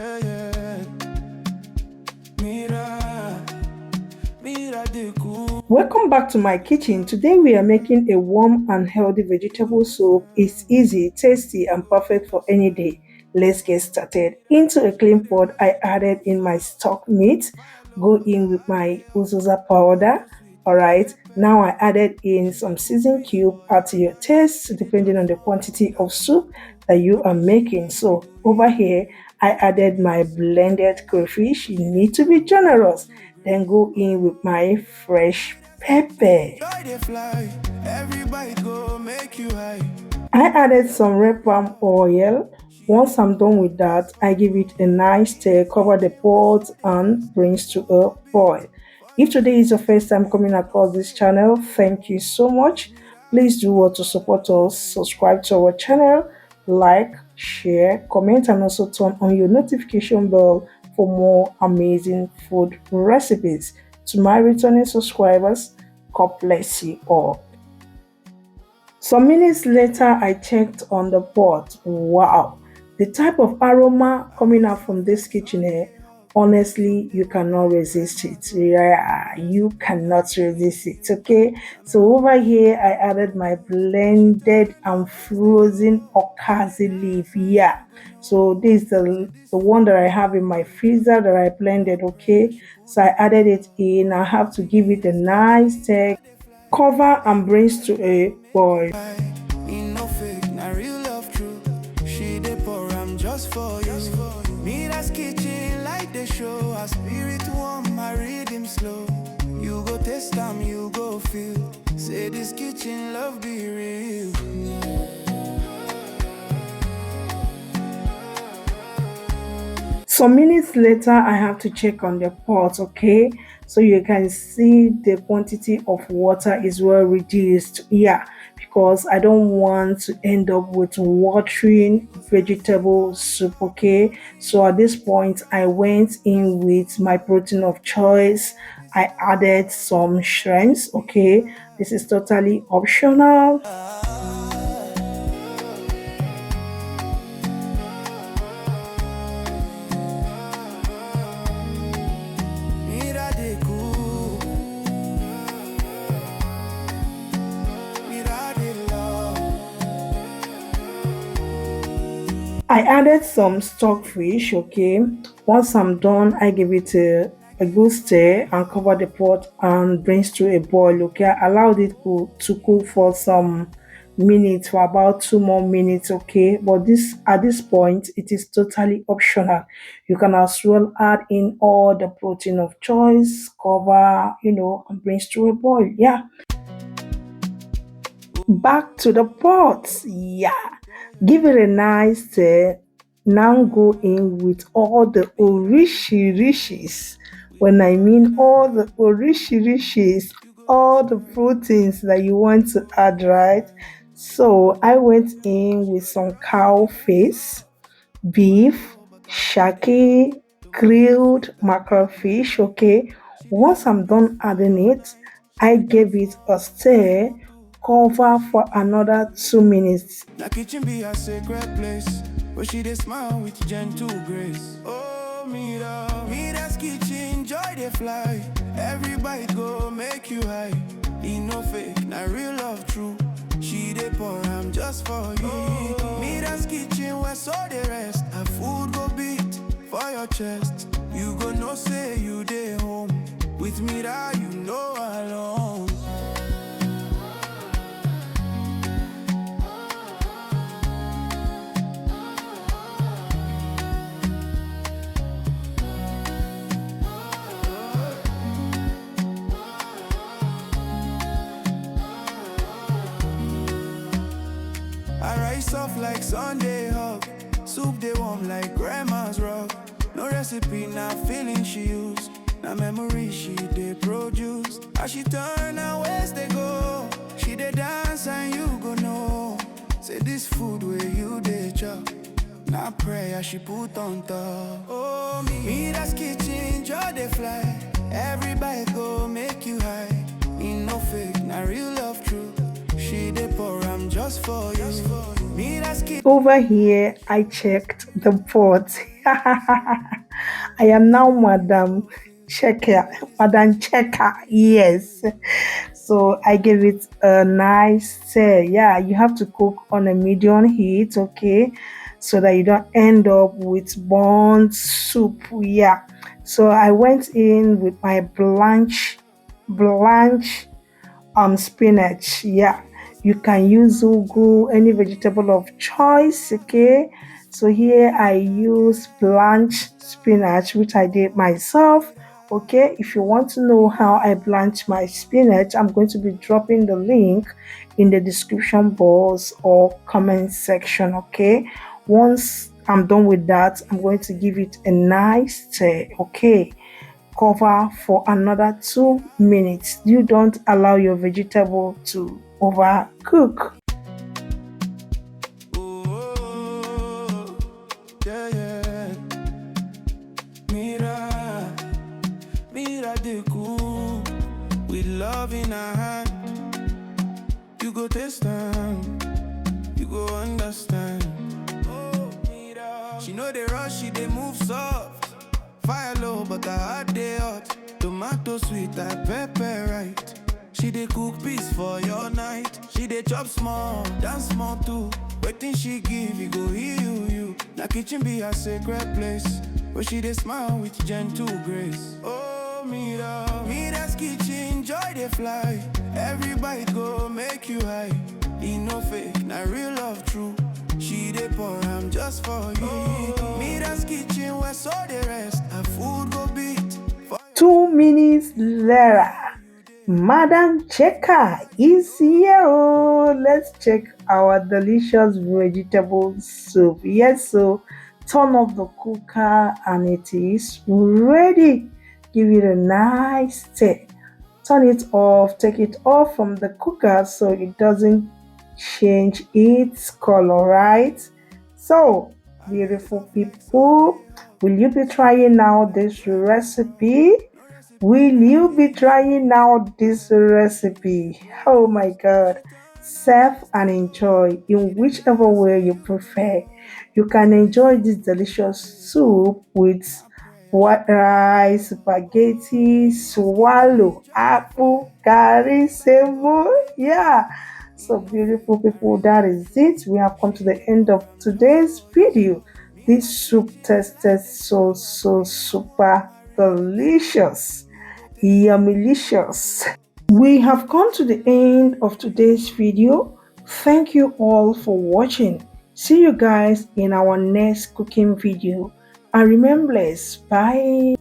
yeah, yeah. Welcome back to my kitchen. Today we are making a warm and healthy vegetable soup. It's easy, tasty, and perfect for any day. Let's get started. Into a clean pot, I added in my stock meat. Go in with my uziza powder. Alright, now I added in some seasoned cube. Add to your taste depending on the quantity of soup that you are making. So over here, I added my blended crayfish. You need to be generous. Then go in with my fresh pepper. I added some red palm oil. Once I'm done with that, I give it a nice stir, cover the pot and brings to a boil. If today is your first time coming across this channel, thank you so much. Please do what to support us. Subscribe to our channel, like, share, comment, and also turn on your notification bell for more amazing food recipes. To my returning subscribers, God bless you all. Some minutes later, I checked on the pot. Wow, the type of aroma coming out from this kitchen here, honestly, you cannot resist it. Yeah, you cannot resist it. Okay, so over here, I added my blended and frozen okazi leaf. Yeah, so this is the one that I have in my freezer that I blended. Okay, so I added it in. I have to give it a nice stir, cover and brings to a boil. Just for you. MIRA'S kitchen like the show. A spirit warm, my rhythm slow. You go test them, you go feel. Say this kitchen love be real. Some minutes later, I have to check on the pot, okay? So you can see the quantity of water is well reduced. Yeah, because I don't want to end up with watering vegetable soup, okay? So at this point, I went in with my protein of choice. I added some shrimps, okay? This is totally optional. I added some stockfish, okay. Once I'm done, I give it a good stir and cover the pot and brings to a boil, okay. I allowed it to cook for some minutes, for about 2 more minutes, okay. But this at this point, it is totally optional. You can as well add in all the protein of choice, cover, and brings to a boil. Yeah. Back to the pot. Yeah. Give it a nice stir. Now go in with all the orishirishis. When I mean all the orishirishis, all the proteins that you want to add, right? So I went in with some cow face, beef, shaki, grilled mackerel fish, okay. Once I'm done adding it, I gave it a stir, cover for another 2 minutes. The kitchen be a sacred place where she dey smile with gentle grace. Oh, MIRA'S kitchen, joy they fly. Every bite go make you high. E no fake, na real love true. She dey pour, I'm just for you. MIRA'S kitchen where so they rest. Her food go beat for your chest. You go no say you dey home. With MIRA, you know alone. I rise off like Sunday hug. Soup they warm like grandma's rug. No recipe, not feeling she used. Now memory she they produce. As she turn and ways they go. She they dance and you go know. Say this food where you they chop. Now prayer she put on top. Oh, MIRA'S kitchen, joy they fly. Every bite go make you high. In no fake, not real love true. She dey pour, I'm just for you. MIRA'S kitchen. Over here, I checked the pot. I am now Madam Checker. Madam Checker, yes. So I gave it a nice stir. Yeah, you have to cook on a medium heat, okay, so that you don't end up with burnt soup. Yeah. So I went in with my blanch spinach. Yeah, you can use ugu, any vegetable of choice. Okay, so here I use blanch spinach, which I did myself. Okay, if you want to know how I blanch my spinach, I'm going to be dropping the link in the description box or comment section. Okay, once I'm done with that, I'm going to give it a nice stir. Okay, cover for another 2 minutes. You don't allow your vegetable to overcook. Oh, yeah, yeah. Mira, mira de cool. With love in our hand, you go taste time, you go understand. Oh, mira. She know they rush, she they move soft. Fire low, but her heart they hot. Tomato sweet, like pepper right. She dey cook peace for your night. She dey chop small, dance small too. Waiting she give, you go hear you. Na kitchen be a sacred place, where she dey smile with gentle grace. Oh, Mira's kitchen, joy they fly. Every bite go make you high. E no fake, na real love true. She dey pour, I'm just for you. Mira's kitchen, where so they rest. Her food go beat. 2 minutes later, Madam Checker is here. Oh, let's check our delicious vegetable soup. Yes, so turn off the cooker and it is ready. Give it a nice stir. Turn it off, take it off from the cooker so it doesn't change its color, right? So, beautiful people, will you be trying now this recipe? Will you be trying out this recipe? Oh my god. Serve and enjoy in whichever way you prefer. You can enjoy this delicious soup with white rice, spaghetti, swallow, apple, curry, semo. Yeah. So beautiful people, that is it. We have come to the end of today's video. This soup tasted so super delicious. Yummylicious. We have come to the end of today's video. Thank you all for watching. See you guys in our next cooking video. And remember, bye.